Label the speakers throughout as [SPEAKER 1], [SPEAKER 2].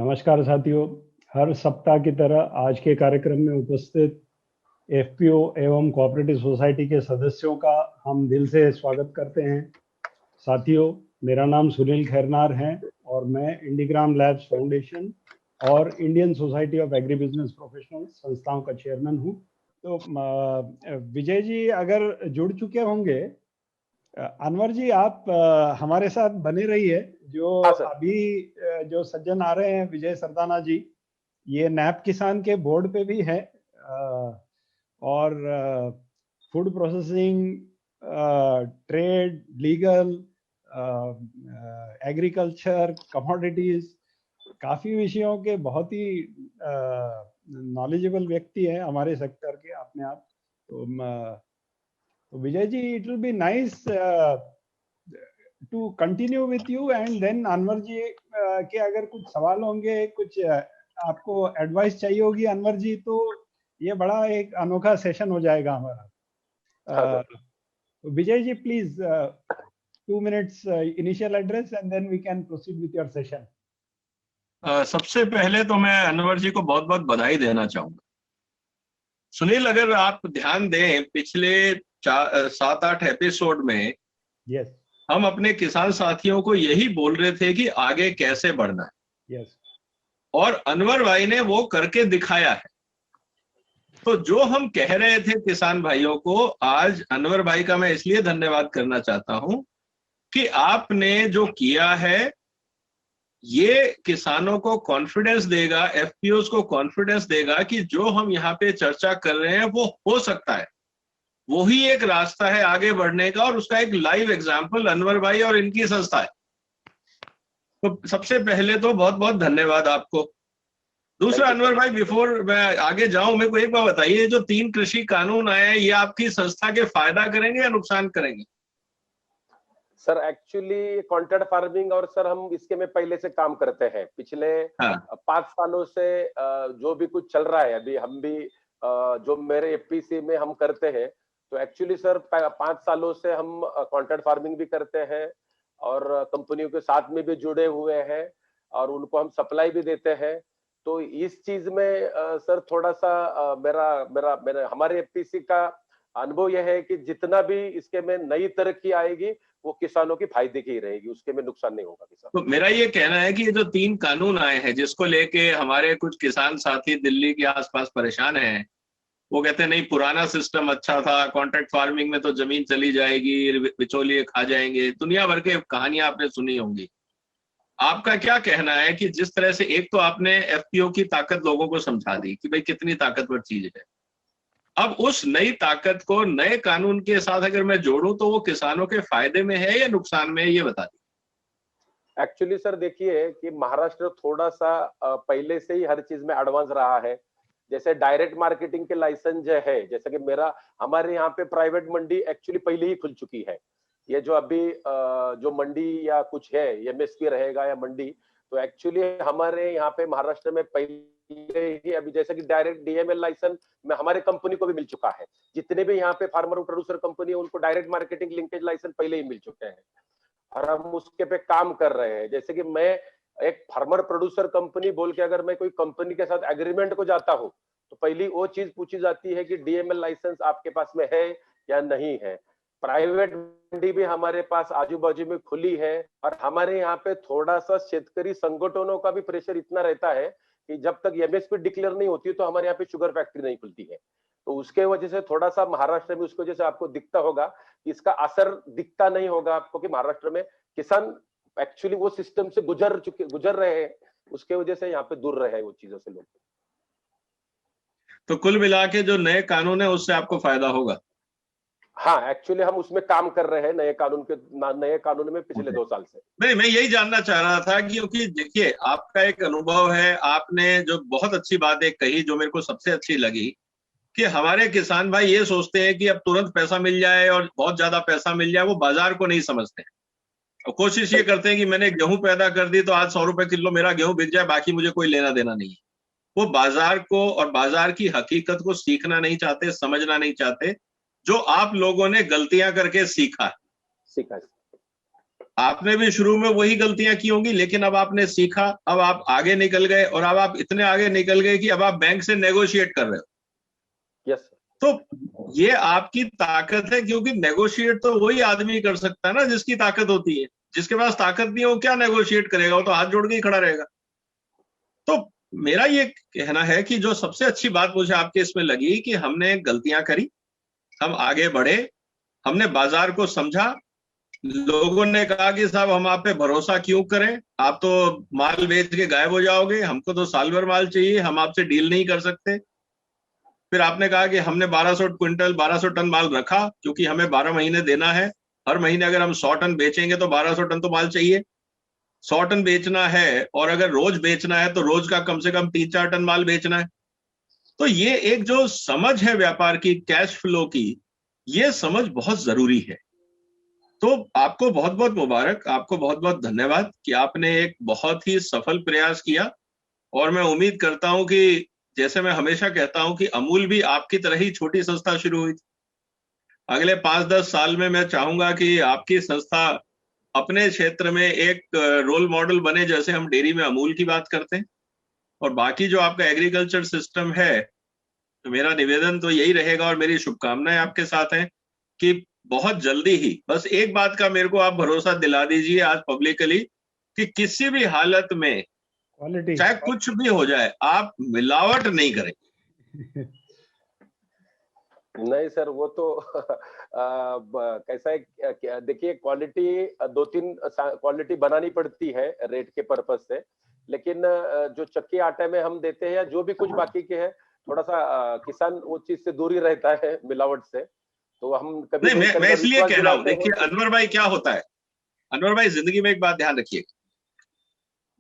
[SPEAKER 1] नमस्कार साथियों, हर सप्ताह की तरह आज के कार्यक्रम में उपस्थित एफपीओ एवं कोऑपरेटिव सोसाइटी के सदस्यों का हम दिल से स्वागत करते हैं। साथियों, मेरा नाम सुनील खैरनार है और मैं इंडीग्राम लैब्स फाउंडेशन और Indian society of agri business professionals संस्थाओं का चेयरमैन हूं। तो विजय जी अगर जुड़ चुके होंगे, अनवर जी आप हमारे साथ बने रहिए। जो अभी जो सज्जन आ रहे हैं, विजय सरदाना जी, ये नैप किसान के बोर्ड पे भी है और food processing, trade, legal, agriculture, commodities, काफी विषयों के बहुत ही नॉलेजेबल व्यक्ति है हमारे सेक्टर के अपने आप। तो Vijay ji, it will be nice to continue with you and then Anwar ji के अगर कुछ सवाल होंगे, कुछ आपको एडवाइस चाहिए होगी अनवर जी, तो ये बड़ा एक अनोखा सेशन हो जाएगा हमारा। Vijay ji please 2 minutes initial address and then we can proceed with your session.
[SPEAKER 2] सबसे पहले तो मैं अनवर जी को बहुत बहुत बधाई देना चाहूंगा। सुनील, अगर आप ध्यान दें, पिछले 7-8 एपिसोड में
[SPEAKER 1] yes.
[SPEAKER 2] हम अपने किसान साथियों को यही बोल रहे थे कि आगे कैसे बढ़ना है।
[SPEAKER 1] yes.
[SPEAKER 2] और अनवर भाई ने वो करके दिखाया है। तो जो हम कह रहे थे किसान भाइयों को, आज अनवर भाई का मैं इसलिए धन्यवाद करना चाहता हूं कि आपने जो किया है ये किसानों को कॉन्फिडेंस देगा, एफपीओस को कॉन्फिडेंस देगा कि जो हम यहाँ पे चर्चा कर रहे हैं वो हो सकता है। वही एक रास्ता है आगे बढ़ने का और उसका एक लाइव एग्जाम्पल अनवर भाई और इनकी संस्था है। तो सबसे पहले तो बहुत बहुत धन्यवाद आपको। दूसरा अनवर भाई, बिफोर मैं आगे जाऊं, मेरे को एक बार बताइए, जो 3 कृषि कानून आए हैं ये आपकी संस्था के फायदा करेंगे या नुकसान करेंगे?
[SPEAKER 3] सर एक्चुअली कॉन्ट्रैक्ट फार्मिंग और सर हम इसके में पहले से काम करते हैं। पिछले 5 सालों से जो भी कुछ चल रहा है, अभी हम भी जो मेरे एफपीसी में हम करते हैं, तो एक्चुअली सर 5 सालों से हम कॉन्ट्रैक्ट फार्मिंग भी करते हैं और कंपनियों के साथ में भी जुड़े हुए हैं और उनको हम सप्लाई भी देते हैं। तो इस चीज में सर थोड़ा सा मेरा हमारे एफपीसी का अनुभव यह है कि जितना भी इसके में नई तरक्की आएगी वो किसानों की फायदे की रहेगी, उसके में नुकसान नहीं होगा किसान।
[SPEAKER 2] तो मेरा ये कहना है कि ये जो 3 कानून आए हैं जिसको लेके हमारे कुछ किसान साथी दिल्ली के आसपास परेशान हैं, वो कहते हैं नहीं पुराना सिस्टम अच्छा था, कॉन्ट्रैक्ट फार्मिंग में तो जमीन चली जाएगी, बिचौलिए खा जाएंगे, दुनिया भर के कहानियां आपने सुनी होंगी। आपका क्या कहना है कि जिस तरह से एक तो आपने एफपीओ की ताकत लोगों को समझा दी कि भाई कितनी ताकतवर चीज है, अब उस नई ताकत को नए कानून के साथ अगर मैं जोड़ूं तो वो किसानों के फायदे में है या नुकसान में है, ये बता दीजिए।
[SPEAKER 3] एक्चुअली सर देखिए कि महाराष्ट्र थोड़ा सा पहले से ही हर चीज में एडवांस रहा है। जैसे डायरेक्ट मार्केटिंग के लाइसेंस जो है, जैसे कि हमारे यहाँ पे प्राइवेट मंडी एक्चुअली पहले ही खुल चुकी है। ये जो अभी जो मंडी या कुछ है, एमएसपी रहेगा या मंडी, तो एक्चुअली हमारे यहाँ पे महाराष्ट्र में पहले ही अभी जैसे कि डायरेक्ट डीएमएल लाइसेंस में हमारे कंपनी को भी मिल चुका है। जितने भी यहाँ पे फार्मर प्रोड्यूसर कंपनी है उनको डायरेक्ट मार्केटिंग लिंकेज लाइसेंस पहले ही मिल चुके हैं और हम उसके पे काम कर रहे हैं। जैसे कि मैं एक फार्मर प्रोड्यूसर कंपनी बोल के अगर मैं कोई कंपनी के साथ एग्रीमेंट को जाता हूँ तो पहली वो चीज पूछी जाती है कि डीएमएल लाइसेंस आपके पास में है या नहीं है। प्राइवेट मंडी भी हमारे पास आजू बाजू में खुली है और हमारे यहाँ पे थोड़ा सा शेतकरी संगठनों का भी प्रेशर इतना रहता है कि जब तक एमएसपी डिक्लेयर नहीं होती तो हमारे यहाँ पे शुगर फैक्ट्री नहीं खुलती है। तो उसके वजह से थोड़ा सा महाराष्ट्र में उसकी वजह से आपको दिखता होगा, इसका असर दिखता नहीं होगा आपको कि महाराष्ट्र में किसान एक्चुअली वो सिस्टम से गुजर रहे हैं, उसके वजह से यहाँ पे दूर रहे हैं वो चीजों से लोग।
[SPEAKER 2] तो कुल मिला के जो नए कानून है उससे आपको फायदा होगा?
[SPEAKER 3] हाँ, एक्चुअली हम उसमें काम कर रहे हैं नए कानून में पिछले 2 साल से।
[SPEAKER 2] नहीं, मैं यही जानना चाह रहा था क्योंकि देखिए आपका एक अनुभव है, आपने जो बहुत अच्छी बात एक कही जो मेरे को सबसे अच्छी लगी कि हमारे किसान भाई ये सोचते हैं कि अब तुरंत पैसा मिल जाए और बहुत ज्यादा पैसा मिल जाए, वो बाजार को नहीं समझते हैं और कोशिश ये करते हैं कि मैंने गेहूं पैदा कर दी तो आज 100 रुपए किलो मेरा गेहूं बिक जाए, बाकी मुझे कोई लेना देना नहीं है। वो बाजार को और बाजार की हकीकत को सीखना नहीं चाहते, समझना नहीं चाहते, जो आप लोगों ने गलतियां करके सीखा। आपने भी शुरू में वही गलतियां की होंगी, लेकिन अब आपने सीखा, अब आप आगे निकल गए, और अब आप इतने आगे निकल गए कि अब आप बैंक से नेगोशिएट कर रहे हो।
[SPEAKER 3] यस।
[SPEAKER 2] तो ये आपकी ताकत है, क्योंकि नेगोशिएट तो वही आदमी कर सकता है ना जिसकी ताकत होती है। जिसके पास ताकत नहीं है वो क्या नेगोशिएट करेगा, वो तो हाथ जोड़ के ही खड़ा रहेगा। तो मेरा ये कहना है कि जो सबसे अच्छी बात मुझे आपके इसमें लगी कि हमने गलतियां करी, हम आगे बढ़े, हमने बाजार को समझा। लोगों ने कहा कि साहब हम आप पे भरोसा क्यों करें, आप तो माल बेच के गायब हो जाओगे, हमको तो साल भर माल चाहिए, हम आपसे डील नहीं कर सकते। फिर आपने कहा कि हमने 1200 टन माल रखा, क्योंकि हमें 12 महीने देना है। हर महीने अगर हम 100 टन बेचेंगे तो 1200 टन तो माल चाहिए। 100 टन बेचना है, और अगर रोज बेचना है तो रोज का कम से कम 3-4 टन माल बेचना है। तो ये एक जो समझ है व्यापार की, कैश फ्लो की, ये समझ बहुत जरूरी है। तो आपको बहुत बहुत मुबारक, आपको बहुत बहुत धन्यवाद कि आपने एक बहुत ही सफल प्रयास किया। और मैं उम्मीद करता हूं कि, जैसे मैं हमेशा कहता हूं कि अमूल भी आपकी तरह ही छोटी संस्था शुरू हुई थी। अगले 5-10 साल में मैं चाहूंगा कि आपकी संस्था अपने क्षेत्र में एक रोल मॉडल बने, जैसे हम डेयरी में अमूल की बात करते हैं। और बाकी जो आपका एग्रीकल्चर सिस्टम है, तो मेरा निवेदन तो यही रहेगा और मेरी शुभकामनाएं आपके साथ हैं कि बहुत जल्दी ही, बस एक बात का मेरे को आप भरोसा दिला दीजिए आज पब्लिकली, कि किसी भी हालत में
[SPEAKER 1] क्वालिटी,
[SPEAKER 2] चाहे कुछ भी हो जाए, आप मिलावट नहीं करेंगे।
[SPEAKER 3] नहीं सर, वो तो कैसा है, देखिए क्वालिटी 2-3 क्वालिटी बनानी पड़ती है रेट के पर्पज से, लेकिन जो चक्की आटे में हम देते हैं या जो भी कुछ बाकी के है, थोड़ा सा किसान वो चीज से दूर ही रहता है मिलावट से। तो हम कभी
[SPEAKER 2] नहीं, मैं इसलिए कह रहा हूं, देखिए
[SPEAKER 3] हैं।
[SPEAKER 2] अनवर भाई क्या होता है, अनवर भाई जिंदगी में एक बात ध्यान रखिए,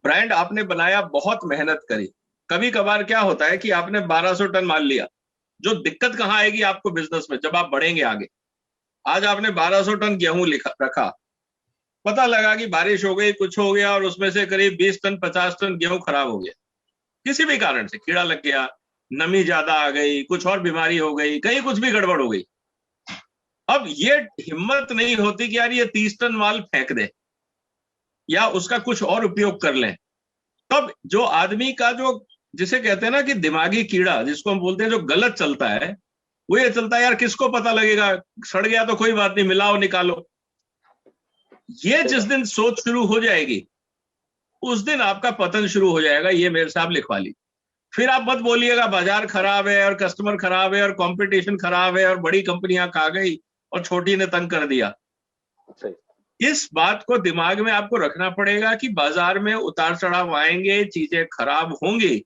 [SPEAKER 2] ब्रांड आपने बनाया, बहुत मेहनत करी, कभी कभार क्या होता है कि आपने 1200 टन माल लिया। जो दिक्कत कहां आएगी आपको बिजनेस में, जब आप बढ़ेंगे आगे। आज आपने 1200 टन गेहूं रखा, पता लगा कि बारिश हो गई, कुछ हो गया, और उसमें से करीब 20 टन 50 टन गेहूं खराब हो गया, किसी भी कारण से कीड़ा लग गया, नमी ज्यादा आ गई, कुछ और बीमारी हो गई, कहीं कुछ भी गड़बड़ हो गई। अब ये हिम्मत नहीं होती कि यार ये 30 टन माल फेंक दे या उसका कुछ और उपयोग कर लें। तब जो आदमी का जो, जिसे कहते हैं ना कि दिमागी कीड़ा, जिसको हम बोलते हैं, जो गलत चलता है, वो ये चलता है यार किसको पता लगेगा, सड़ गया तो कोई बात नहीं, मिलाओ निकालो। ये जिस दिन सोच शुरू हो जाएगी, उस दिन आपका पतन शुरू हो जाएगा, ये मेरे साहब लिखवा ली। फिर आप मत बोलिएगा बाजार खराब है और कस्टमर खराब है और कंपटीशन खराब है और बड़ी कंपनियां खा गई और छोटी ने तंग कर दिया। इस बात को दिमाग में आपको रखना पड़ेगा कि बाजार में उतार चढ़ाव आएंगे, चीजें खराब होंगी,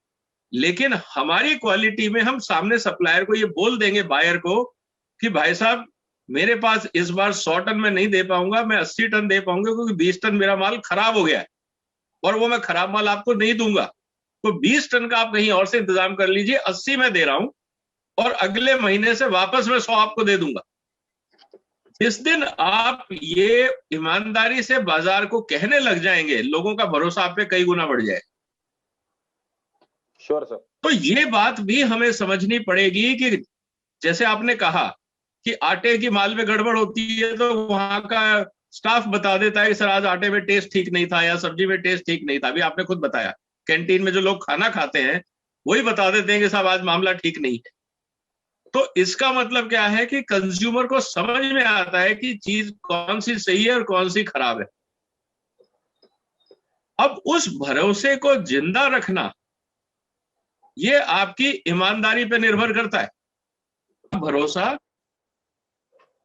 [SPEAKER 2] लेकिन हमारी क्वालिटी में हम सामने सप्लायर को ये बोल देंगे, बायर को, कि भाई साहब मेरे पास इस बार 100 टन में नहीं दे पाऊंगा, मैं 80 टन दे पाऊंगा, क्योंकि 20 टन मेरा माल खराब हो गया है और वो मैं खराब माल आपको नहीं दूंगा। तो 20 टन का आप कहीं और से इंतजाम कर लीजिए, 80 में दे रहा हूं और अगले महीने से वापस मैं 100 आपको दे दूंगा। इस दिन आप ये ईमानदारी से बाजार को कहने लग जाएंगे, लोगों का भरोसा आप पे कई गुना बढ़ जाए।
[SPEAKER 3] Sure sir.
[SPEAKER 2] तो ये बात भी हमें समझनी पड़ेगी कि जैसे आपने कहा कि आटे की माल में गड़बड़ होती है, तो वहां का स्टाफ बता देता है कि सर आज आटे में टेस्ट ठीक नहीं था या सब्जी में टेस्ट ठीक नहीं था। अभी आपने खुद बताया, कैंटीन में जो लोग खाना खाते हैं वही बता देते हैं कि साहब आज मामला ठीक नहीं है। तो इसका मतलब क्या है कि कंज्यूमर को समझ में आता है कि चीज कौन सी सही है और कौन सी खराब है। अब उस भरोसे को जिंदा रखना, ये आपकी ईमानदारी पे निर्भर करता है। भरोसा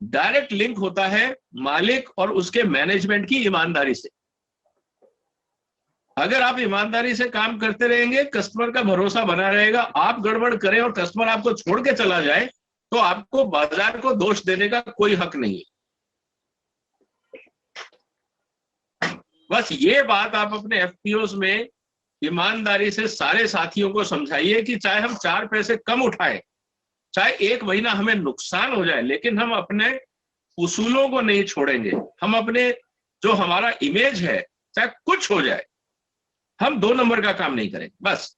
[SPEAKER 2] डायरेक्ट लिंक होता है मालिक और उसके मैनेजमेंट की ईमानदारी से। अगर आप ईमानदारी से काम करते रहेंगे, कस्टमर का भरोसा बना रहेगा। आप गड़बड़ करें और कस्टमर आपको छोड़ के चला जाए, तो आपको बाजार को दोष देने का कोई हक नहीं है। बस ये बात आप अपने एफपीओस में ईमानदारी से सारे साथियों को समझाइए कि चाहे हम 4 पैसे कम उठाएं, चाहे 1 महीना हमें नुकसान हो जाए, लेकिन हम अपने उसूलों को नहीं छोड़ेंगे। हम अपने जो हमारा इमेज है, चाहे कुछ हो जाए, हम 2 नंबर का काम नहीं करेंगे। बस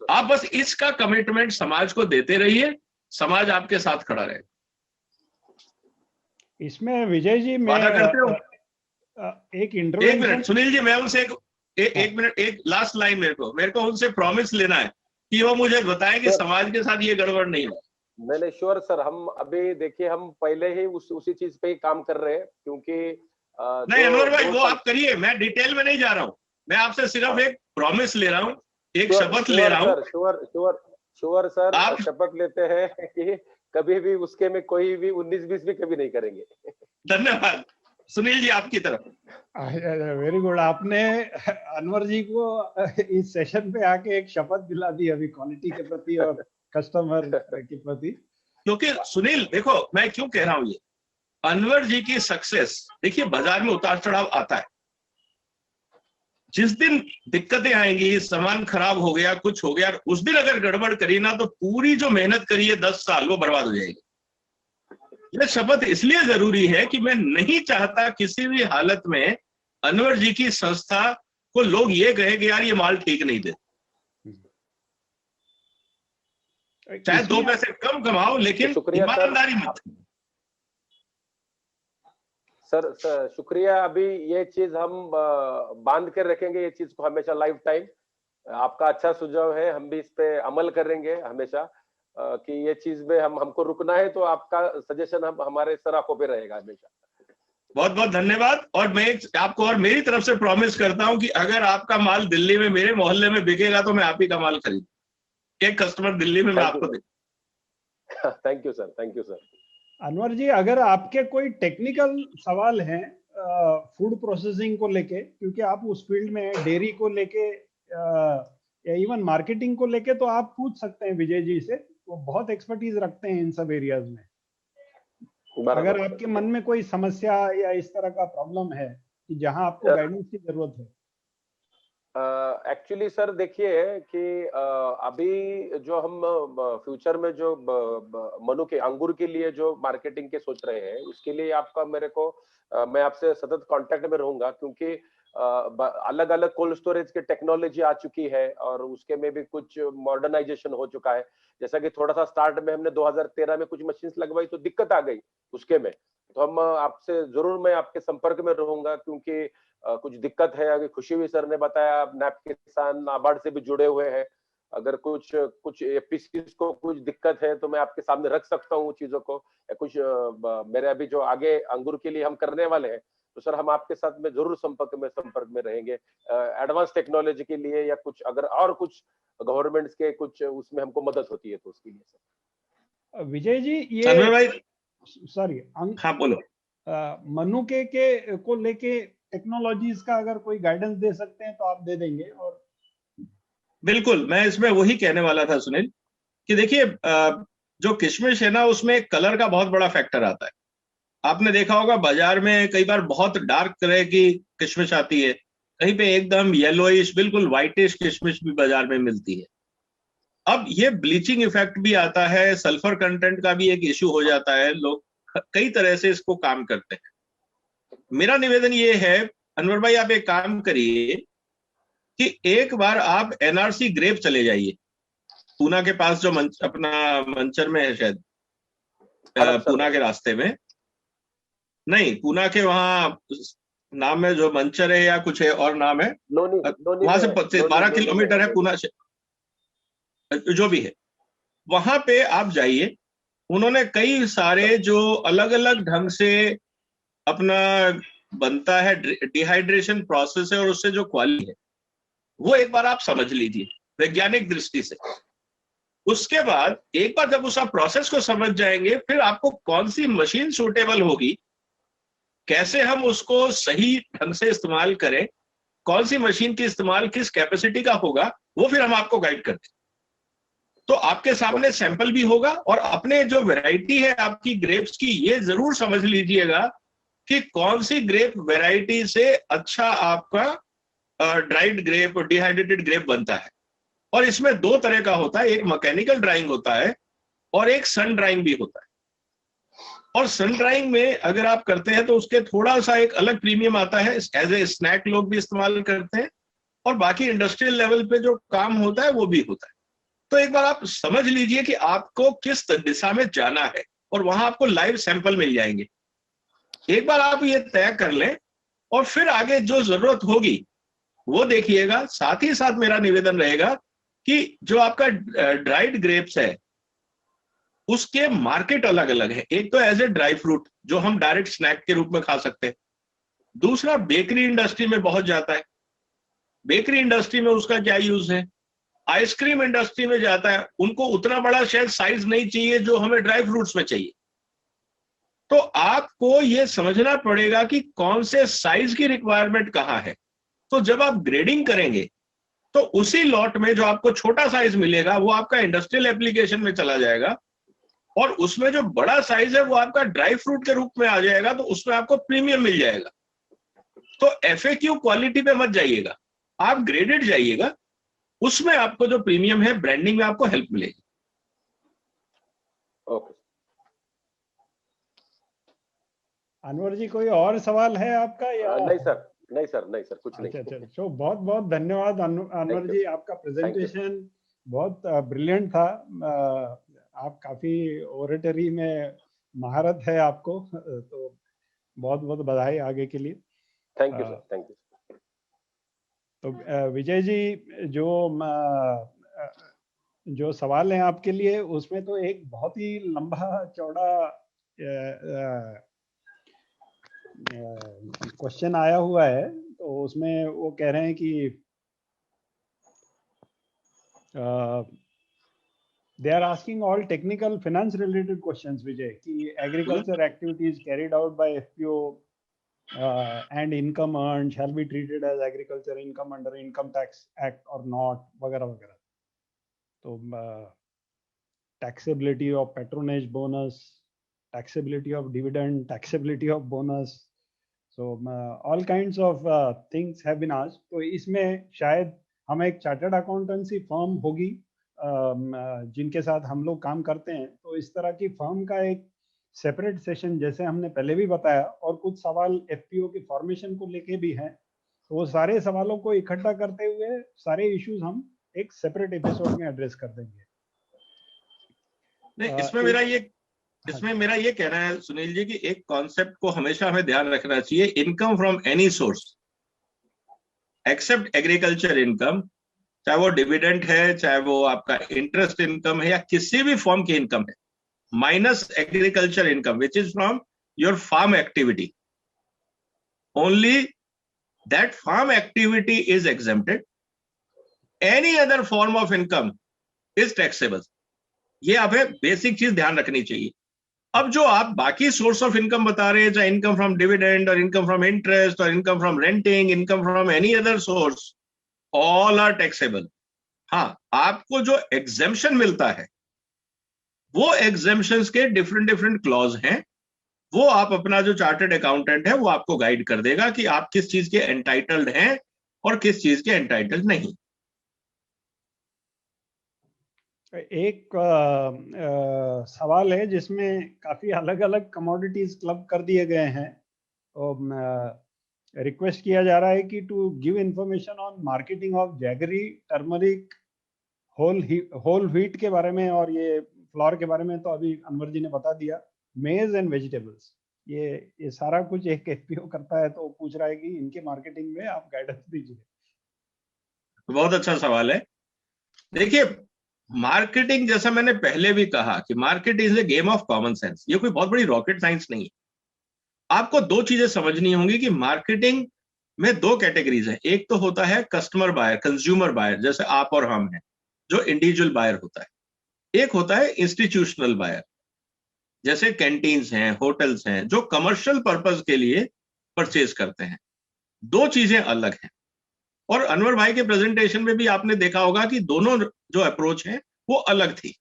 [SPEAKER 2] आप बस इसका कमिटमेंट समाज को देते रहिए, समाज आपके साथ खड़ा रहेगा।
[SPEAKER 1] इसमें विजय जी मैं
[SPEAKER 2] वादा करते हो?
[SPEAKER 1] एक
[SPEAKER 2] एक
[SPEAKER 1] इंटरवेंशन।
[SPEAKER 2] मिनट सुनील जी, मैं उनसे एक मिनट, एक लास्ट लाइन मेरे को उनसे प्रॉमिस लेना है कि वो मुझे बताएं कि समाज के साथ ये गड़बड़ नहीं हो।
[SPEAKER 3] नहीं श्योर सर, हम अभी देखिए हम पहले ही उसी चीज पे ही काम कर रहे हैं, क्योंकि
[SPEAKER 2] नहीं अनवर भाई, वो आप करिए, मैं डिटेल में नहीं जा रहा हूँ, मैं आपसे सिर्फ एक प्रॉमिस ले रहा हूँ, एक शपथ ले रहा हूँ।
[SPEAKER 3] श्योर सर, आप शपथ लेते हैं कि कभी भी उसके में कोई भी 19-20 भी कभी नहीं करेंगे। धन्यवाद।
[SPEAKER 2] सुनील जी आपकी तरफ।
[SPEAKER 1] वेरी गुड, आपने अनवर जी को इस सेशन पे आके एक शपथ दिला दी अभी क्वालिटी के प्रति और कस्टमर के प्रति।
[SPEAKER 2] क्योंकि सुनील देखो, मैं क्यों कह रहा हूं ये, अनवर जी की सक्सेस, देखिए बाजार में उतार चढ़ाव आता है, जिस दिन दिक्कतें आएंगी, सामान खराब हो गया, कुछ हो गया, उस दिन अगर गड़बड़ करी ना तो पूरी जो मेहनत करी है 10 साल वो बर्बाद हो जाएगी। यह शपथ इसलिए जरूरी है कि मैं नहीं चाहता किसी भी हालत में अनवर जी की संस्था को लोग ये कहे कि यार ये माल ठीक नहीं दे, चाहे 2 पैसे कम कमाओ लेकिन ईमानदारी मत।
[SPEAKER 3] सर शुक्रिया, अभी ये चीज हम बांध कर रखेंगे, ये चीज को हमेशा लाइफ टाइम। आपका अच्छा सुझाव है, हम भी इस पे अमल करेंगे हमेशा कि ये चीज में हमको रुकना है तो आपका सजेशन हम हमारे सराखों पे रहेगा हमेशा।
[SPEAKER 2] बहुत बहुत धन्यवाद। और मैं आपको और मेरी तरफ से प्रॉमिस करता हूं कि अगर आपका माल दिल्ली में मेरे मोहल्ले में बिकेगा तो मैं आप ही का माल खरीद, एक कस्टमर दिल्ली में मैं आपको दे।
[SPEAKER 3] Thank you sir, thank you sir.
[SPEAKER 1] Anwar ji, अगर आपके कोई टेक्निकल सवाल हैं फूड प्रोसेसिंग को लेके, क्योंकि आप उस फील्ड में डेयरी को लेके या इवन मार्केटिंग को लेके, तो आप पूछ सकते हैं विजय जी से, वो बहुत एक्सपर्टीज रखते हैं इन सब एरियाज में। अगर आपके मन में कोई समस्या या इस तरह का प्रॉब्लम है कि जहां आपको गाइडेंस की जरूरत है।
[SPEAKER 3] एक्चुअली सर देखिए कि अभी जो हम फ्यूचर में जो मनु के अंगूर के लिए जो मार्केटिंग के सोच रहे हैं, उसके लिए आपका मेरे को मैं आपसे सतत कांटेक्ट में रहूंगा, क्योंकि अलग अलग कोल्ड स्टोरेज की टेक्नोलॉजी आ चुकी है और उसके में भी कुछ मॉडर्नाइजेशन हो चुका है। जैसा कि थोड़ा सा स्टार्ट में हमने 2013 में कुछ मशीन्स लगवाई तो दिक्कत आ गई उसके में, तो हम आपसे जरूर, मैं आपके संपर्क में रहूंगा, क्योंकि कुछ दिक्कत है। अभी खुशी भी सर ने बताया, नैप किसान नाबार्ड से भी जुड़े हुए हैं, अगर कुछ एपीसीज को कुछ दिक्कत है तो मैं आपके सामने रख सकता हूँ चीजों को, या कुछ मेरे अभी जो आगे अंगूर के लिए हम करने वाले हैं, तो सर हम आपके साथ में जरूर संपर्क में रहेंगे एडवांस टेक्नोलॉजी के लिए, या कुछ अगर और कुछ गवर्नमेंट्स के कुछ उसमें हमको मदद होती है तो उसके लिए सर।
[SPEAKER 1] विजय जी, ये सॉरी
[SPEAKER 2] हाँ बोलो,
[SPEAKER 1] मनु के को लेके टेक्नोलॉजीज का अगर कोई गाइडेंस दे सकते हैं तो आप दे देंगे। और
[SPEAKER 2] बिल्कुल, मैं इसमें वही कहने वाला था सुनील कि देखिए जो किशमिश है ना, उसमें कलर का बहुत बड़ा फैक्टर आता है। आपने देखा होगा बाजार में कई बार बहुत डार्क कलर की किशमिश आती है, कहीं पे एकदम येलोइश बिल्कुल व्हाइटिश किशमिश भी बाजार में मिलती है। अब ये ब्लीचिंग इफेक्ट भी आता है, सल्फर कंटेंट का भी एक इश्यू हो जाता है, लोग कई तरह से इसको काम करते हैं। मेरा निवेदन ये है अनवर भाई, आप एक काम करिए कि एक बार आप एनआरसी ग्रेप चले जाइए, पूना के पास जो अपना मंचर में है, शायद पूना के रास्ते में नहीं, पूना के वहां नाम में जो मंचर है या कुछ है और नाम है, वहां से 12 किलोमीटर है पूना से, जो भी है, वहां पे आप जाइए। उन्होंने कई सारे जो अलग अलग ढंग से अपना बनता है, डिहाइड्रेशन प्रोसेस है, और उससे जो क्वालिटी है वो एक बार आप समझ लीजिए वैज्ञानिक दृष्टि से। उसके बाद एक बार जब उस आप प्रोसेस को समझ जाएंगे, फिर आपको कौन सी मशीन सूटेबल होगी, कैसे हम उसको सही ढंग से इस्तेमाल करें, कौन सी मशीन की इस्तेमाल किस कैपेसिटी का होगा, वो फिर हम आपको गाइड करते हैं। तो आपके सामने सैंपल भी होगा, और अपने जो वैरायटी है आपकी ग्रेप्स की, ये जरूर समझ लीजिएगा कि कौन सी ग्रेप वैरायटी से अच्छा आपका ड्राइड ग्रेप और डिहाइड्रेटेड ग्रेप बनता है। और इसमें 2 तरह का होता है, एक मैकेनिकल ड्राइंग होता है और एक सन ड्राइंग भी होता है। और सन ड्राइंग में अगर आप करते हैं तो उसके थोड़ा सा एक अलग प्रीमियम आता है, एज ए स्नैक लोग भी इस्तेमाल करते हैं, और बाकी इंडस्ट्रियल लेवल पे जो काम होता है वो भी होता है। तो एक बार आप समझ लीजिए कि आपको किस दिशा में जाना है, और वहां आपको लाइव सैंपल मिल जाएंगे। एक बार आप ये तय कर लें और फिर आगे जो जरूरत होगी वो देखिएगा। साथ ही साथ मेरा निवेदन रहेगा कि जो आपका ड्राइड ग्रेप्स है उसके मार्केट अलग अलग है। एक तो एज ए ड्राई फ्रूट जो हम डायरेक्ट स्नैक के रूप में खा सकते हैं, दूसरा बेकरी इंडस्ट्री में बहुत जाता है। बेकरी इंडस्ट्री में उसका क्या यूज है, आइसक्रीम इंडस्ट्री में जाता है, उनको उतना बड़ा शायद साइज नहीं चाहिए जो हमें ड्राई फ्रूट्स में चाहिए। तो आपको ये समझना पड़ेगा कि कौन से साइज की रिक्वायरमेंट कहाँ है। तो जब आप ग्रेडिंग करेंगे तो उसी लॉट में जो आपको छोटा साइज मिलेगा वो आपका इंडस्ट्रियल एप्लीकेशन में चला जाएगा, और उसमें जो बड़ा साइज है वो आपका ड्राई फ्रूट के रूप में आ जाएगा, तो उसमें आपको प्रीमियम मिल जाएगा। तो एफएक्यू क्वालिटी पे मत जाइएगा, आप ग्रेडेड जाइएगा, उसमें आपको जो प्रीमियम है ब्रांडिंग में आपको हेल्प मिलेगी।
[SPEAKER 3] ओके
[SPEAKER 1] अनवर जी, कोई और सवाल है आपका या?
[SPEAKER 3] नहीं सर, नहीं सर, नहीं सर, कुछ नहीं।
[SPEAKER 1] अच्छा, तो बहुत बहुत धन्यवाद अनवर जी, आपका प्रेजेंटेशन बहुत ब्रिलियंट था। आप काफी ओरेटरी में महारत है आपको, तो बहुत बहुत बधाई आगे के लिए।
[SPEAKER 3] Thank you sir, thank you.
[SPEAKER 1] तो विजय जी, जो सवाल है आपके लिए, उसमें तो एक बहुत ही लंबा चौड़ा क्वेश्चन आया हुआ है। तो उसमें वो कह रहे हैं कि they are asking all technical finance related questions, Vijay, कि agriculture activities carried out by FPO and income earned shall be treated as agriculture income under income tax act or not, वगैरह वगैरह। तो taxability of patronage bonus, taxability of dividend, taxability of bonus, so all kinds of things have been asked। तो इसमें शायद हम एक chartered accountancy firm होगी जिनके साथ हम लोग काम करते हैं, तो इस तरह की फर्म का एक सेपरेट सेशन, जैसे हमने पहले भी बताया, और कुछ सवाल एफपीओ की फॉर्मेशन को लेके भी हैं, तो वो सारे सवालों को इकट्ठा करते हुए सारे इश्यूज हम एक सेपरेट एपिसोड में एड्रेस कर देंगे।
[SPEAKER 2] नहीं, इसमें मेरा ये कहना है सुनील जी कि एक कॉन्सेप्ट को हमेशा हमें ध्यान रखना चाहिए, income from any source except agriculture income, चाहे वो डिविडेंड है, चाहे वो आपका इंटरेस्ट इनकम है, या किसी भी फॉर्म की इनकम है, minus agriculture income which is from your farm activity, only that farm activity is exempted, any other form of income is taxable. ये हमें बेसिक चीज ध्यान रखनी चाहिए। अब जो आप बाकी सोर्स ऑफ इनकम बता रहे हैं, चाहे इनकम फ्रॉम डिविडेंड और इनकम फ्रॉम इंटरेस्ट और income from renting, income from any other source, all are taxable. हाँ, आपको जो एग्जेम्पशन मिलता है वो एग्जेम्पशंस के डिफरेंट क्लॉज हैं, वो आप अपना जो चार्टर्ड अकाउंटेंट है वो आपको गाइड कर देगा कि आप किस चीज के एंटाइटल्ड हैं और किस चीज के एंटाइटल्ड नहीं।
[SPEAKER 1] एक सवाल है जिसमें काफी अलग अलग कमोडिटीज क्लब कर दिए गए हैं, तो रिक्वेस्ट किया जा रहा है कि to give information on marketing of jaggery, turmeric, whole wheat के बारे में, और ये फ्लोर के बारे में तो अभी अनवर जी ने बता दिया, मेज एंड वेजिटेबल्स, ये सारा कुछ एक एफपीओ करता है, तो पूछ रहा है कि इनके मार्केटिंग में आप गाइडेंस दीजिए।
[SPEAKER 2] बहुत अच्छा सवाल है। देखिए, मार्केटिंग, जैसा मैंने पहले भी कहा कि market is a game of common sense, ये कोई बहुत बड़ी रॉकेट साइंस नहीं है। आपको दो चीजें समझनी होंगी कि मार्केटिंग में दो कैटेगरीज है। एक तो होता है कस्टमर बायर, कंज्यूमर बायर, जैसे आप और हम हैं, जो इंडिविजुअल बायर होता है। एक होता है इंस्टीट्यूशनल बायर, जैसे कैंटीन्स हैं, होटल्स हैं, जो कमर्शियल पर्पस के लिए परचेज करते हैं। दो चीजें अलग हैं। और अनवर भाई के प्रेजेंटेशन में भी आपने देखा होगा कि दोनों जो अप्रोच है वो अलग थी।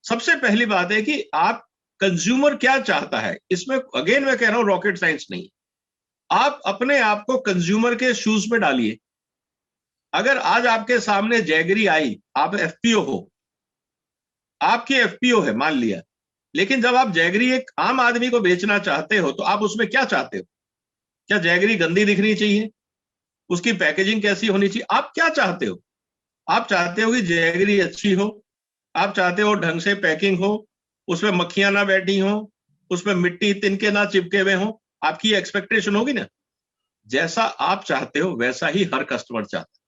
[SPEAKER 2] सबसे पहली बात है कि आप कंज्यूमर क्या चाहता है, इसमें अगेन मैं कह रहा हूं रॉकेट साइंस नहीं। आप अपने आप को कंज्यूमर के शूज में डालिए। अगर आज आपके सामने जैगरी आई, आप एफपीओ हो, आपकी एफपीओ है मान लिया, लेकिन जब आप जैगरी एक आम आदमी को बेचना चाहते हो तो आप उसमें क्या चाहते हो? क्या जैगरी गंदी दिखनी चाहिए? उसकी पैकेजिंग कैसी होनी चाहिए? आप क्या चाहते हो? आप चाहते हो कि जैगरी अच्छी हो, आप चाहते हो ढंग से पैकिंग हो, उसमें मक्खियां ना बैठी हो, उसमें मिट्टी तिनके ना चिपके हुए हों, आपकी एक्सपेक्टेशन होगी ना, जैसा आप चाहते हो वैसा ही हर कस्टमर चाहता है।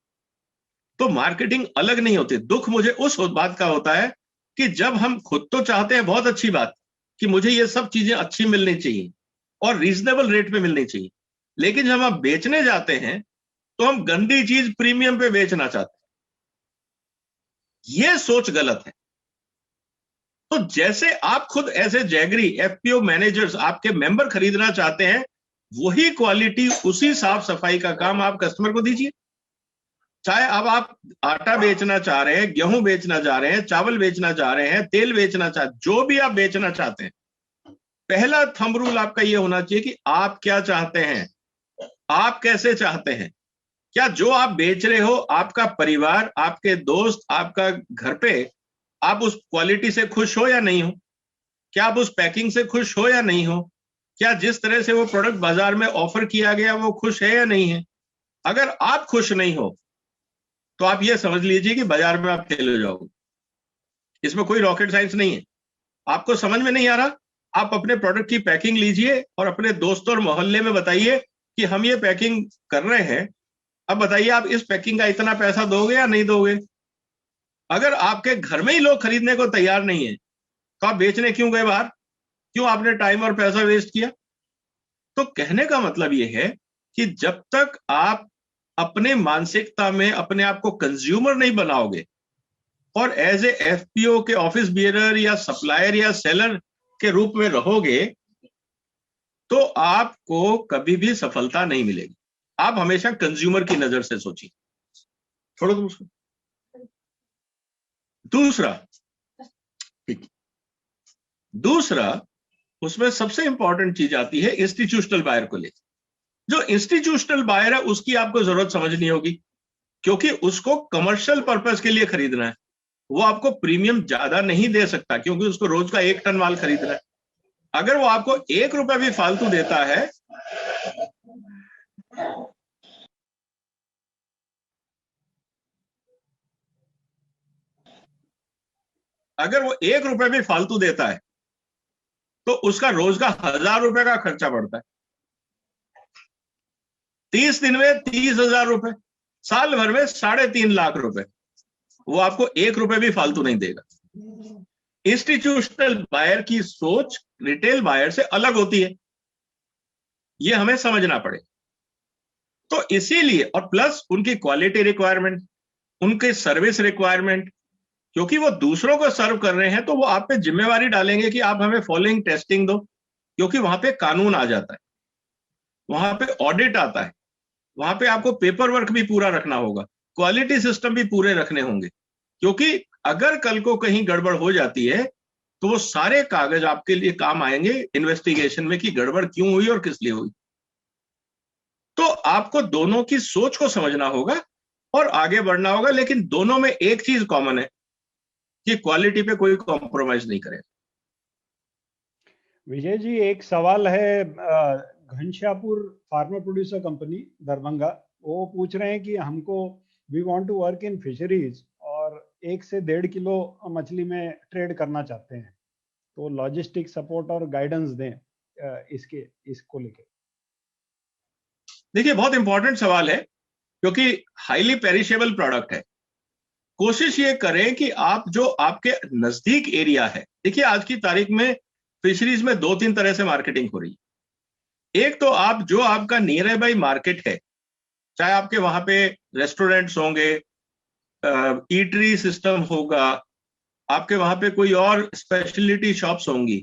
[SPEAKER 2] तो मार्केटिंग अलग नहीं होती। दुख मुझे उस बात का होता है कि जब हम खुद तो चाहते हैं, बहुत अच्छी बात, कि मुझे ये सब चीजें अच्छी मिलनी चाहिए और रीजनेबल रेट पे मिलनी चाहिए, लेकिन जब हम बेचने जाते हैं तो हम गंदी चीज प्रीमियम पे बेचना चाहते हैं। ये सोच गलत है। तो जैसे आप खुद ऐसे जैगरी एफपीओ मैनेजर्स आपके मेंबर खरीदना चाहते हैं, वही क्वालिटी, उसी साफ सफाई का काम आप कस्टमर को दीजिए। चाहे अब आप आटा बेचना चाह रहे हैं, गेहूं बेचना चाह रहे हैं, चावल बेचना चाह रहे हैं, तेल बेचना चाह, जो भी आप बेचना चाहते हैं, पहला थंब रूल आपका ये होना चाहिए कि आप क्या चाहते हैं, आप कैसे चाहते हैं। क्या जो आप बेच रहे हो, आपका परिवार, आपके दोस्त, आपका घर पे, आप उस क्वालिटी से खुश हो या नहीं हो? क्या आप उस पैकिंग से खुश हो या नहीं हो? क्या जिस तरह से वो प्रोडक्ट बाजार में ऑफर किया गया वो खुश है या नहीं है? अगर आप खुश नहीं हो तो आप ये समझ लीजिए कि बाजार में आप फेल हो जाओगे। इसमें कोई रॉकेट साइंस नहीं है। आपको समझ में नहीं आ रहा, आप अपने प्रोडक्ट की पैकिंग लीजिए और अपने दोस्तों और मोहल्ले में बताइए कि हम ये पैकिंग कर रहे हैं, अब बताइए आप इस पैकिंग का इतना पैसा दोगे या नहीं दोगे। अगर आपके घर में ही लोग खरीदने को तैयार नहीं है तो आप बेचने क्यों गए बाहर? क्यों आपने टाइम और पैसा वेस्ट किया? तो कहने का मतलब यह है कि जब तक आप अपने मानसिकता में अपने आप को कंज्यूमर नहीं बनाओगे और एज ए एफपीओ के ऑफिस बियरर या सप्लायर या सेलर के रूप में रहोगे, तो आपको कभी भी सफलता नहीं मिलेगी। आप हमेशा कंज्यूमर की नजर से सोचिए। छोड़ो तुम उसको। दूसरा उसमें सबसे इंपॉर्टेंट चीज आती है इंस्टीट्यूशनल बायर को लेकर। जो इंस्टीट्यूशनल बायर है उसकी आपको जरूरत समझनी होगी, क्योंकि उसको कमर्शियल पर्पस के लिए खरीदना है। वो आपको प्रीमियम ज्यादा नहीं दे सकता क्योंकि उसको रोज का 1 टन माल खरीदना है। अगर वो आपको 1 रुपया भी फालतू देता है, अगर वो 1 रुपया भी फालतू देता है तो उसका रोज का 1000 रुपए का खर्चा बढ़ता है। 30 दिन में 30,000 रुपए, साल भर में 3.5 लाख रुपए, वो आपको 1 रुपए भी फालतू नहीं देगा। इंस्टीट्यूशनल बायर की सोच रिटेल बायर से अलग होती है, ये हमें समझना पड़ेगा। तो इसीलिए, और प्लस उनकी क्वालिटी रिक्वायरमेंट, उनके सर्विस रिक्वायरमेंट, क्योंकि वो दूसरों को सर्व कर रहे हैं तो वो आप पे जिम्मेवारी डालेंगे कि आप हमें फॉलोइंग टेस्टिंग दो, क्योंकि वहां पे कानून आ जाता है, वहां पे ऑडिट आता है, वहां पे आपको पेपर वर्क भी पूरा रखना होगा, क्वालिटी सिस्टम भी पूरे रखने होंगे, क्योंकि अगर कल को कहीं गड़बड़ हो जाती है तो वो सारे कागज आपके लिए काम आएंगे इन्वेस्टिगेशन में कि गड़बड़ क्यों हुई और किस लिए हुई। तो आपको दोनों की सोच को समझना होगा और आगे बढ़ना होगा, लेकिन दोनों में एक चीज कॉमन है कि क्वालिटी पे कोई कॉम्प्रोमाइज नहीं करेगा।
[SPEAKER 1] विजय जी, एक सवाल है, Ghanshyapur farmer producer company Darbhanga, वो पूछ रहे हैं कि हमको we want to work in fisheries और 1 से 1.5 किलो मछली में ट्रेड करना चाहते हैं, तो लॉजिस्टिक सपोर्ट और गाइडेंस दें इसको लेके।
[SPEAKER 2] देखिए, बहुत इंपॉर्टेंट सवाल है क्योंकि हाईली पेरिशेबल प्रोडक्ट है। कोशिश ये करें कि आप जो आपके नजदीक एरिया है, देखिए आज की तारीख में फिशरीज में 2-3 तरह से मार्केटिंग हो रही है। एक तो आप जो आपका नियर बाई मार्केट है, चाहे आपके वहां पे रेस्टोरेंट्स होंगे, ईटरी सिस्टम होगा, आपके वहां पे कोई और स्पेशलिटी शॉप्स होंगी,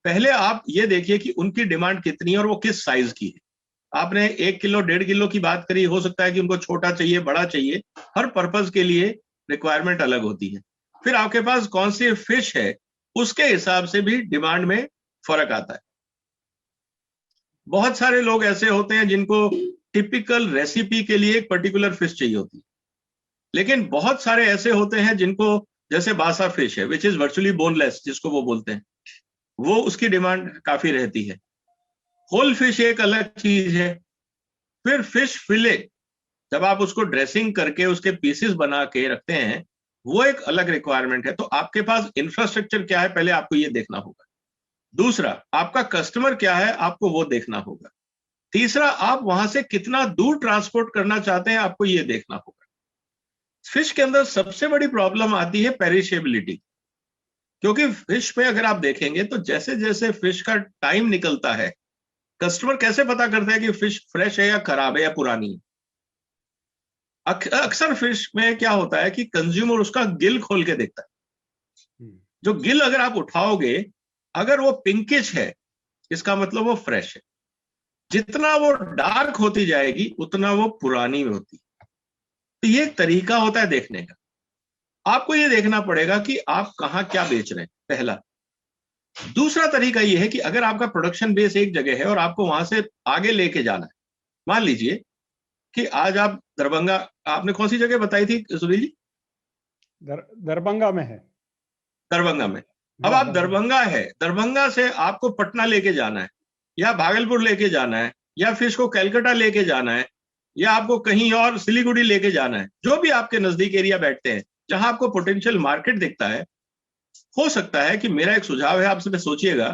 [SPEAKER 2] पहले आप ये देखिए कि उनकी डिमांड कितनी है और वो किस साइज की है। आपने 1 किलो 1.5 किलो की बात करी, हो सकता है कि उनको छोटा चाहिए, बड़ा चाहिए, हर पर्पज के लिए रिक्वायरमेंट अलग होती है। फिर आपके पास कौन सी फिश है उसके हिसाब से भी डिमांड में फर्क आता है। बहुत सारे लोग ऐसे होते हैं जिनको टिपिकल रेसिपी के लिए एक पर्टिकुलर फिश चाहिए होती है, लेकिन बहुत सारे ऐसे होते हैं जिनको, जैसे बासा फिश है विच इज वर्चुअली बोनलेस जिसको वो बोलते हैं, वो उसकी डिमांड काफी रहती है। होल फिश एक अलग चीज है। फिर फिश फिले, जब आप उसको ड्रेसिंग करके उसके पीसेस बना के रखते हैं, वो एक अलग रिक्वायरमेंट है। तो आपके पास इंफ्रास्ट्रक्चर क्या है, पहले आपको ये देखना होगा। दूसरा, आपका कस्टमर क्या है, आपको वो देखना होगा। तीसरा, आप वहां से कितना दूर ट्रांसपोर्ट करना चाहते हैं, आपको ये देखना होगा। फिश के अंदर सबसे बड़ी प्रॉब्लम आती है पेरिशेबिलिटी, क्योंकि फिश में अगर आप देखेंगे तो जैसे जैसे फिश का टाइम निकलता है, कस्टमर कैसे पता करता है कि फिश फ्रेश है या खराब है या पुरानी है? अक्सर फिश में क्या होता है कि कंज्यूमर उसका गिल खोल के देखता है। जो गिल अगर आप उठाओगे, अगर वो पिंकिश है, इसका मतलब वो फ्रेश है। जितना वो डार्क होती जाएगी उतना वो पुरानी होती है। तो ये एक तरीका होता है देखने का। आपको ये देखना पड़ेगा कि आप कहां क्या बेच रहे हैं, पहला। दूसरा तरीका ये है कि अगर आपका प्रोडक्शन बेस एक जगह है और आपको वहां से आगे लेके जाना है, मान लीजिए कि आज आप दरभंगा, आपने कौन सी जगह बताई थी सुनील जी?
[SPEAKER 1] दरभंगा में है।
[SPEAKER 2] दरभंगा में। अब आप दरभंगा है, दरभंगा से आपको पटना लेके जाना है, या भागलपुर लेके जाना है, या फिश को कलकत्ता लेके जाना है, या आपको कहीं और सिलीगुड़ी लेके जाना है, जो भी आपके नजदीक एरिया बैठते हैं जहां आपको पोटेंशियल मार्केट दिखता है, हो सकता है कि मेरा एक सुझाव है आपसे, सोचिएगा,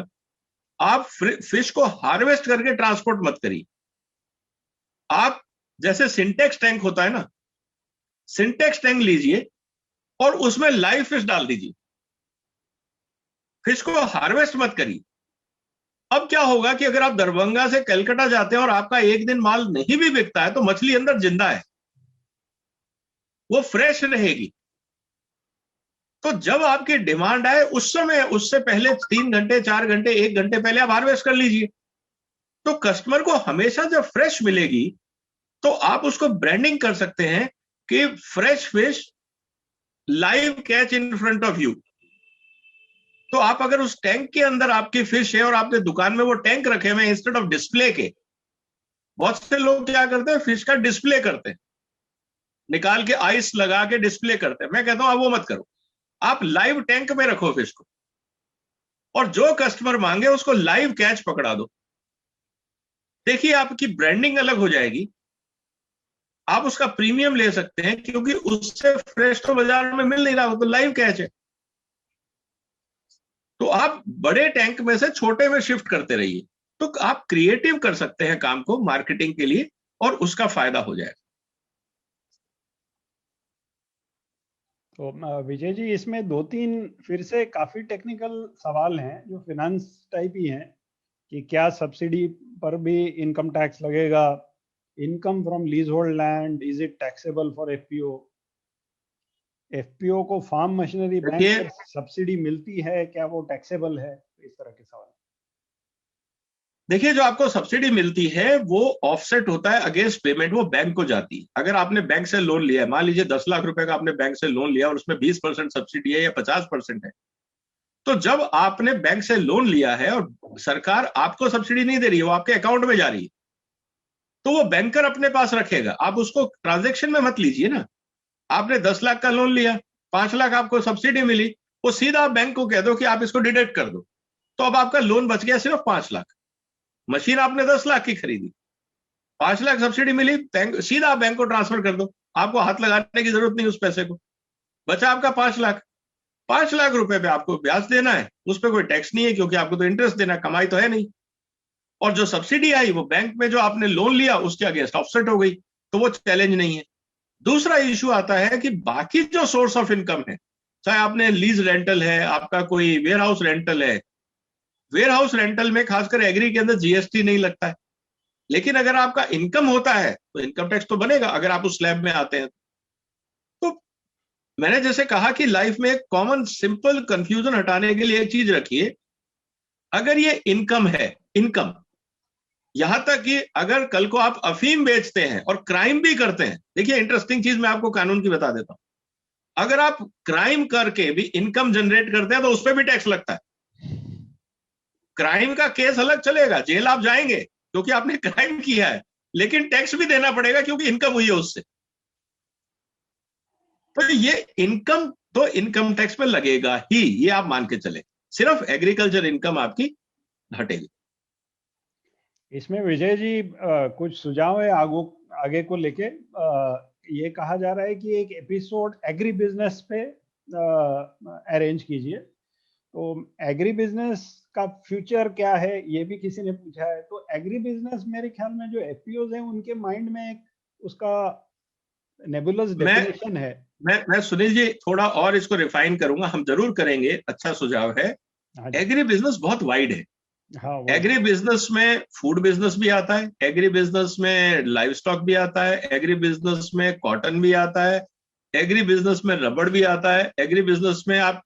[SPEAKER 2] आप फिश को हार्वेस्ट करके ट्रांसपोर्ट मत करिए। आप जैसे सिंटेक्स टैंक होता है ना, सिंटेक्स टैंक लीजिए और उसमें लाइव फिश डाल दीजिए, फिश को हार्वेस्ट मत करिए। अब क्या होगा कि अगर आप दरभंगा से कलकत्ता जाते हैं और आपका एक दिन माल नहीं भी बिकता है, तो मछली अंदर जिंदा है, वो फ्रेश रहेगी। तो जब आपकी डिमांड आए उस समय, उससे पहले 3 घंटे 4 घंटे 1 घंटे पहले आप हार्वेस्ट कर लीजिए। तो कस्टमर को हमेशा जब फ्रेश मिलेगी तो आप उसको ब्रांडिंग कर सकते हैं कि fresh fish live catch in front of you. तो आप अगर उस टैंक के अंदर आपकी फिश है और आपने दुकान में वो टैंक रखे हुए इंस्टेड ऑफ डिस्प्ले के, बहुत से लोग क्या करते हैं, फिश का डिस्प्ले करते हैं, निकाल के आइस लगा के डिस्प्ले करते हैं। मैं कहता हूं आप वो मत करो, आप लाइव टैंक में रखो फिश को, और जो कस्टमर मांगे उसको लाइव कैच पकड़ा दो। देखिए आपकी ब्रांडिंग अलग हो जाएगी, आप उसका प्रीमियम ले सकते हैं, क्योंकि उससे फ्रेश तो बाजार में मिल नहीं रहा, तो लाइव कैच है। तो आप बड़े टैंक में से छोटे में शिफ्ट करते रहिए, तो आप क्रिएटिव कर सकते हैं काम को मार्केटिंग के लिए, और उसका फायदा हो जाएगा।
[SPEAKER 1] तो विजय जी, इसमें 2-3 फिर से काफी टेक्निकल सवाल हैं जो फिनांस टाइप ही हैं, कि क्या सब्सिडी पर भी इनकम टैक्स लगेगा, income from lease hold land, is it taxable for FPO, FPO को फार्म मशीनरी बैंक पर सब्सिडी मिलती है, क्या वो टैक्सेबल है? इस तरह के सवाल।
[SPEAKER 2] देखिए, जो आपको सब्सिडी मिलती है वो ऑफसेट होता है अगेंस्ट पेमेंट, वो बैंक को जाती है। अगर आपने बैंक से लोन लिया है, मान लीजिए 10 लाख रुपए का आपने बैंक से लोन लिया और उसमें 20% सब्सिडी है या 50% है, तो जब आपने बैंक से लोन लिया है और सरकार आपको सब्सिडी नहीं दे रही है, वो आपके अकाउंट में जा रही है, तो वो बैंकर अपने पास रखेगा, आप उसको ट्रांजेक्शन में मत लीजिए ना। आपने 10 लाख का लोन लिया, 5 लाख आपको सब्सिडी मिली, वो सीधा आप बैंक को कह दो कि आप इसको डिडक्ट कर दो, तो अब आपका लोन बच गया सिर्फ 5 लाख। मशीन आपने 10 लाख की खरीदी, 5 लाख सब्सिडी मिली, सीधा आप बैंक को ट्रांसफर कर दो, आपको हाथ लगाने की जरूरत नहीं उस पैसे को, बचा आपका 5 लाख। 5 लाख रुपए पे आपको ब्याज देना है, उस पर कोई टैक्स नहीं है, क्योंकि आपको तो इंटरेस्ट देना, कमाई तो है नहीं। और जो सब्सिडी आई वो बैंक में जो आपने लोन लिया उसके अगेंस्ट ऑफसेट हो गई, तो वो चैलेंज नहीं है। दूसरा इशू आता है कि बाकी जो सोर्स ऑफ इनकम है, चाहे आपने लीज रेंटल है, आपका कोई वेयर हाउस रेंटल है, वेयर हाउस रेंटल में खासकर एग्री के अंदर जीएसटी नहीं लगता है, लेकिन अगर आपका इनकम होता है तो इनकम टैक्स तो बनेगा अगर आप उस स्लैब में आते हैं। तो मैंने जैसे कहा कि लाइफ में एक कॉमन सिंपल कंफ्यूजन हटाने के लिए एक चीज रखिए, अगर ये इनकम है, इनकम, यहां तक कि अगर कल को आप अफीम बेचते हैं और क्राइम भी करते हैं, देखिए इंटरेस्टिंग चीज मैं आपको कानून की बता देता हूं, अगर आप क्राइम करके भी इनकम जनरेट करते हैं तो उस पर भी टैक्स लगता है। क्राइम का केस अलग चलेगा, जेल आप जाएंगे क्योंकि आपने क्राइम किया है, लेकिन टैक्स भी देना पड़ेगा क्योंकि इनकम हुई है उससे। तो ये इनकम तो इनकम टैक्स पे लगेगा ही, ये आप मान के चले, सिर्फ एग्रीकल्चर इनकम आपकी घटेगी।
[SPEAKER 1] इसमें विजय जी कुछ सुझाव है आगे को लेके। ये कहा जा रहा है कि एक एपिसोड एग्री बिजनेस पे अरेंज कीजिए, तो एग्री बिजनेस का फ्यूचर क्या है ये भी किसी ने पूछा है। तो एग्री बिजनेस मेरे ख्याल में जो एफपीओज हैं उनके माइंड में एक उसका नेबुलस
[SPEAKER 2] मैं
[SPEAKER 1] डेफिनेशन है।
[SPEAKER 2] मैं सुनील जी थोड़ा और इसको रिफाइन करूंगा, हम जरूर करेंगे, अच्छा सुझाव है।
[SPEAKER 1] हाँ जी,
[SPEAKER 2] एग्री बिजनेस बहुत वाइड है।
[SPEAKER 1] हाँ वो
[SPEAKER 2] एग्री बिजनेस में फूड बिजनेस भी आता है, एग्री बिजनेस में लाइव स्टॉक भी आता है, एग्री बिजनेस में कॉटन भी आता है, एग्री बिजनेस में रबड़ भी आता है, एग्री बिजनेस में आप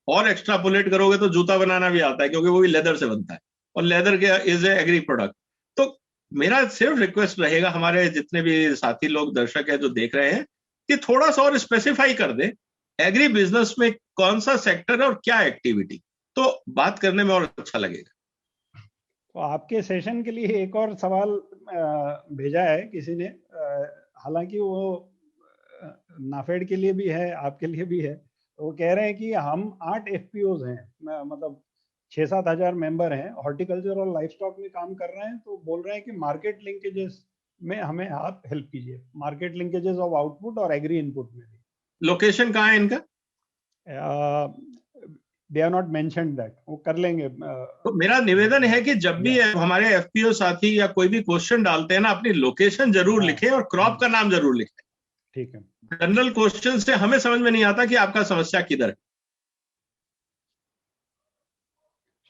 [SPEAKER 2] और एक्स्ट्रापोलेट करोगे तो जूता बनाना भी आता है, क्योंकि वो भी लेदर से बनता है, और लेदर के इज ए एग्री प्रोडक्ट। तो मेरा सिर्फ रिक्वेस्ट रहेगा, हमारे जितने भी साथी लोग दर्शक है जो देख रहे हैं, कि थोड़ा सा और स्पेसिफाई कर दे एग्री बिजनेस में कौन सा सेक्टर है और क्या एक्टिविटी, तो बात करने में और अच्छा लगेगा।
[SPEAKER 1] तो आपके सेशन के लिए एक और सवाल भेजा है किसी ने, हालांकि वो नाफेड के लिए भी है, आपके लिए भी है। तो वो कह रहे हैं कि हम 8 एफपीओज हैं, मतलब 6-7 हजार मेंबर हैं, हॉर्टिकल्चर और लाइफ स्टॉक में काम कर रहे हैं। तो बोल रहे हैं कि मार्केट लिंकेजेस में हमें आप हेल्प कीजिए, मार्केट लिंकेजेस ऑफ आउटपुट और एग्री इनपुट में भी।
[SPEAKER 2] लोकेशन कहाँ है इनका?
[SPEAKER 1] They are not mentioned that, वो कर लेंगे।
[SPEAKER 2] तो मेरा निवेदन है कि जब भी हमारे एफपीओ साथी या कोई भी क्वेश्चन डालते हैं ना, अपनी लोकेशन जरूर लिखें और क्रॉप का नाम जरूर लिखें।
[SPEAKER 1] ठीक है।
[SPEAKER 2] जनरल क्वेश्चन से हमें समझ में नहीं आता कि आपका समस्या किधर है।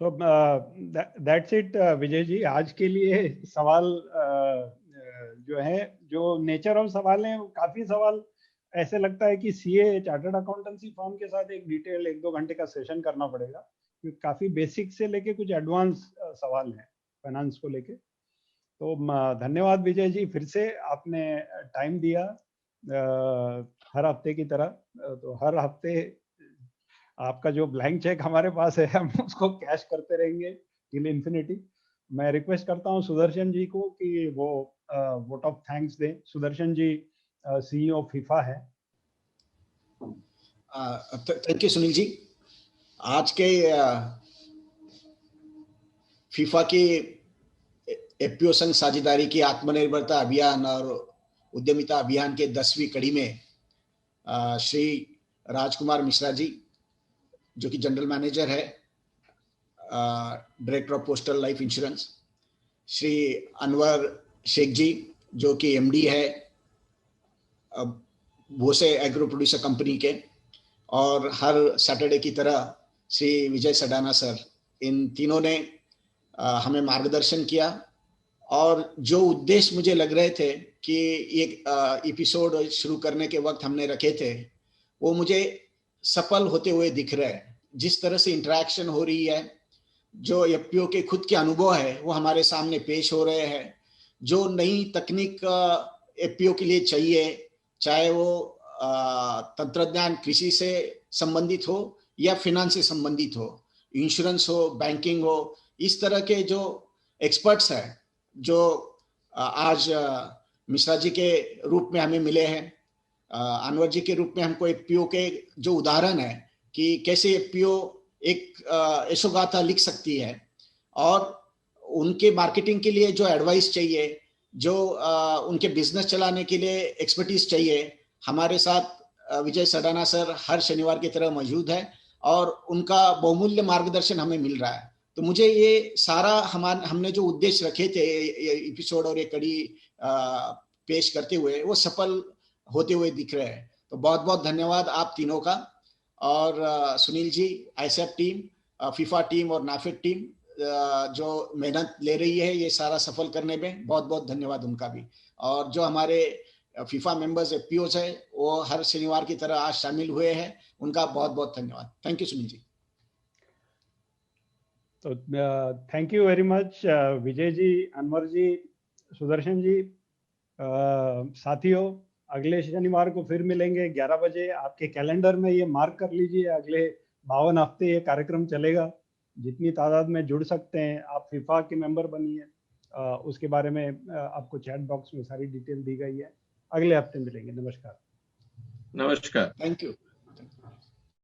[SPEAKER 1] So that's it Vijay ji, आज के लिए सवाल जो है, जो नेचर ऑफ सवाल हैं, काफी सवाल ऐसे लगता है कि सीए चार्टर्ड अकाउंटेंसी फर्म के साथ एक डिटेल 1-2 घंटे का सेशन करना पड़ेगा, क्योंकि काफी बेसिक से लेके कुछ एडवांस सवाल हैं फाइनेंस को लेके। तो धन्यवाद विजय जी, फिर से आपने टाइम दिया हर हफ्ते की तरह। तो हर हफ्ते आपका जो ब्लैंक चेक हमारे पास है, हम उसको कैश करते रहेंगे टिल इन्फिनिटी। मैं रिक्वेस्ट करता हूं सुदर्शन जी को कि वो वोट ऑफ थैंक्स दें। सुदर्शन जी सीईओ फीफा है।
[SPEAKER 4] Thank you Sunil ji. आज के फीफा की एफपीओ संघ साझेदारी की आत्मनिर्भरता अभियान और उद्यमिता अभियान के 10वीं कड़ी में श्री राजकुमार मिश्रा जी, जो कि जनरल मैनेजर है director of postal life insurance, Shri Anwar Shaikh ji, जो कि एमडी है भोसे एग्रो प्रोड्यूसर कंपनी के, और हर सैटरडे की तरह श्री विजय सडाना सर, इन तीनों ने हमें मार्गदर्शन किया। और जो उद्देश्य मुझे लग रहे थे कि एक एपिसोड शुरू करने के वक्त हमने रखे थे, वो मुझे सफल होते हुए दिख रहे हैं। जिस तरह से इंटरेक्शन हो रही है, जो एफपीओ के खुद के अनुभव है वो हमारे सामने पेश हो रहे हैं। जो नई तकनीक एफपीओ के लिए चाहिए, चाहे वो तंत्रज्ञान कृषि से संबंधित हो या फिनांस से संबंधित हो, इंश्योरेंस हो, बैंकिंग हो, इस तरह के जो एक्सपर्ट्स हैं, जो आज मिश्रा जी के रूप में हमें मिले हैं, अनवर जी के रूप में हमको एफपीओ के जो उदाहरण है कि कैसे एफपीओ एक यशोगाथा लिख सकती है, और उनके मार्केटिंग के लिए जो एडवाइस चाहिए, जो उनके बिजनेस चलाने के लिए एक्सपर्टीज चाहिए, हमारे साथ विजय सडाना सर हर शनिवार की तरह मौजूद है और उनका बहुमूल्य मार्गदर्शन हमें मिल रहा है। तो मुझे ये सारा हमने जो उद्देश्य रखे थे एपिसोड और एक कड़ी पेश करते हुए, वो सफल होते हुए दिख रहे हैं। तो बहुत बहुत धन्यवाद आप तीनों का, और Sunil ji, आईसेफ team, FIFA team और नाफेड टीम जो मेहनत ले रही है ये सारा सफल करने में, बहुत बहुत धन्यवाद उनका भी। और जो हमारे फीफा मेंबर्स एफपीओस है वो हर शनिवार की तरह आज शामिल हुए हैं, उनका बहुत बहुत धन्यवाद। Thank you Sunil ji.
[SPEAKER 1] तो thank you very much Vijay ji, Anwar जी, सुदर्शन जी। साथियों, अगले शनिवार को फिर मिलेंगे 11 बजे। आपके कैलेंडर में ये मार्क कर लीजिए, अगले 52 हफ्ते ये कार्यक्रम चलेगा। जितनी तादाद में जुड़ सकते हैं आप फीफा के मेंबर बनिए। उसके बारे में आपको चैट बॉक्स में सारी डिटेल दी गई है। अगले हफ्ते मिलेंगे। नमस्कार।
[SPEAKER 2] नमस्कार।
[SPEAKER 4] Thank you.